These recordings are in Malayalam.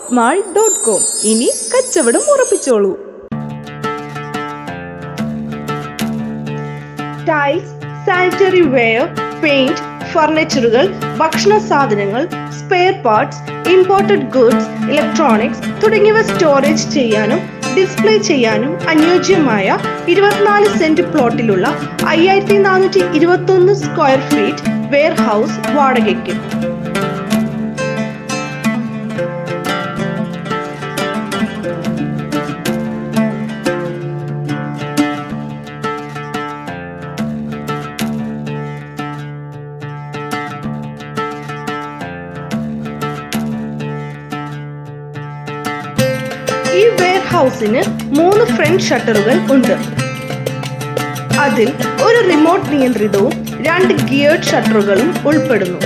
housemarl.com. ഇനി കച്ചവടം ഉറപ്പിച്ചോളൂ. ടൈൽസ്, സാനിറ്ററി വെയർ, പെയിന്റ്, ഫർണിച്ചറുകൾ, ഭക്ഷണ സാധനങ്ങൾ, spare parts, imported goods, electronics തുടങ്ങിയവ സ്റ്റോറേജ് ചെയ്യാനും ഡിസ്പ്ലേ ചെയ്യാനും അനുയോജ്യമായ 24 സെന്റ് പ്ലോട്ടിലുള്ള 5421 സ്ക്വയർ ഫീറ്റ് വെയർഹൌസ് വാടകയ്ക്ക്. ഈ വെയർഹൌസിന് 3 ഫ്രണ്ട് ഷട്ടറുകൾ ഉണ്ട്. അതിൽ ഒരു റിമോട്ട് നിയന്ത്രിതവും 2 ഗിയർഡ് ഷട്ടറുകളും ഉൾപ്പെടുന്നു.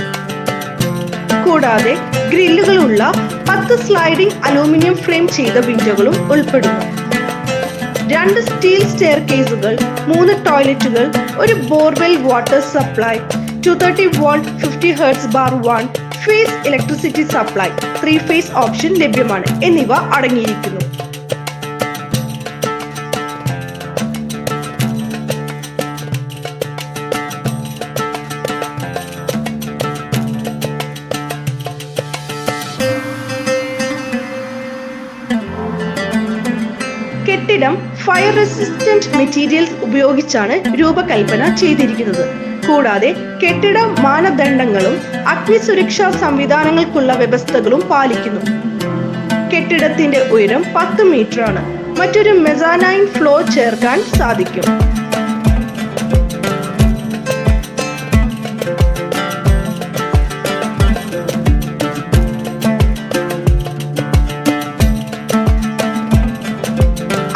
കൂടാതെ ഗ്രില്ലുകളുള്ള 10 സ്ലൈഡിംഗ് അലൂമിനിയം ഫ്രെയിം ചെയ്ത വിൻഡോകളും ഉൾപ്പെടുന്നു. 2 സ്റ്റീൽ സ്റ്റെയർ കേസുകൾ, 3 ടോയ്ലറ്റുകൾ, ഒരു borewell water supply, 230 volt 50 hertz bar 1 face electricity supply, 3 face option ലഭ്യമാണ് എന്നിവ അടങ്ങിയിരിക്കുന്നു. കെട്ടിടം ഫയർ റെസിസ്റ്റന്റ് മെറ്റീരിയൽസ് ഉപയോഗിച്ചാണ് രൂപകൽപ്പന ചെയ്തിരിക്കുന്നത്. കൂടാതെ കെട്ടിട മാനദണ്ഡങ്ങളും അഗ്നി സുരക്ഷാ സംവിധാനങ്ങൾക്കുള്ള വ്യവസ്ഥകളും പാലിക്കുന്നു. കെട്ടിടത്തിന്റെ ഉയരം 10 മീറ്ററാണ്. മറ്റൊരു മെസാനൈൻ ഫ്ലോർ ചേർക്കാൻ സാധിക്കും.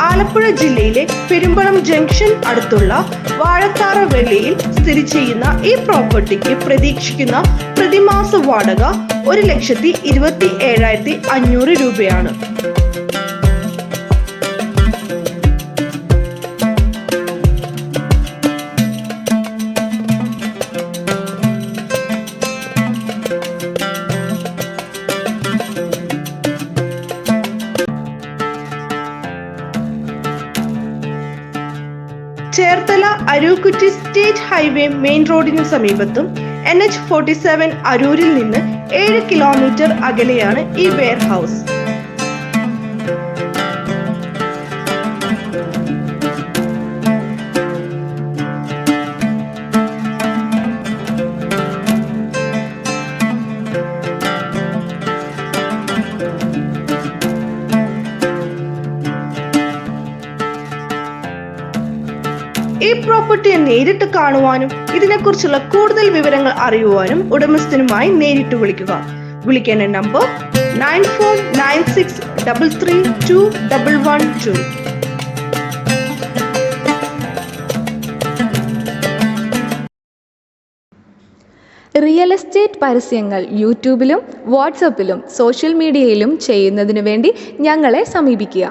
ആലപ്പുഴ ജില്ലയിലെ പെരുമ്പളം ജംഗ്ഷൻ അടുത്തുള്ള വാഴത്താറ വെള്ളിയിൽ സ്ഥിതി ചെയ്യുന്ന ഈ പ്രോപ്പർട്ടിക്ക് പ്രതീക്ഷിക്കുന്ന പ്രതിമാസ വാടക 1,27,500 രൂപയാണ്. Cherthala Arookutty state highway main റോഡിന് സമീപത്തും NH47 അരൂരിൽ നിന്ന് 7 കിലോമീറ്റർ അകലെയാണ് ഈ വെയർഹൌസ്. ഈ പ്രോപ്പർട്ടിയെ നേരിട്ട് കാണുവാനും ഇതിനെക്കുറിച്ചുള്ള കൂടുതൽ വിവരങ്ങൾ അറിയുവാനും ഉടമസ്ഥനുമായി നേരിട്ട് വിളിക്കുക. വിളിക്കേണ്ട നമ്പർ 9496332112. റിയൽ എസ്റ്റേറ്റ് പരസ്യങ്ങൾ യൂട്യൂബിലും വാട്സപ്പിലും സോഷ്യൽ മീഡിയയിലും ചെയ്യുന്നതിനു വേണ്ടി ഞങ്ങളെ സമീപിക്കുക.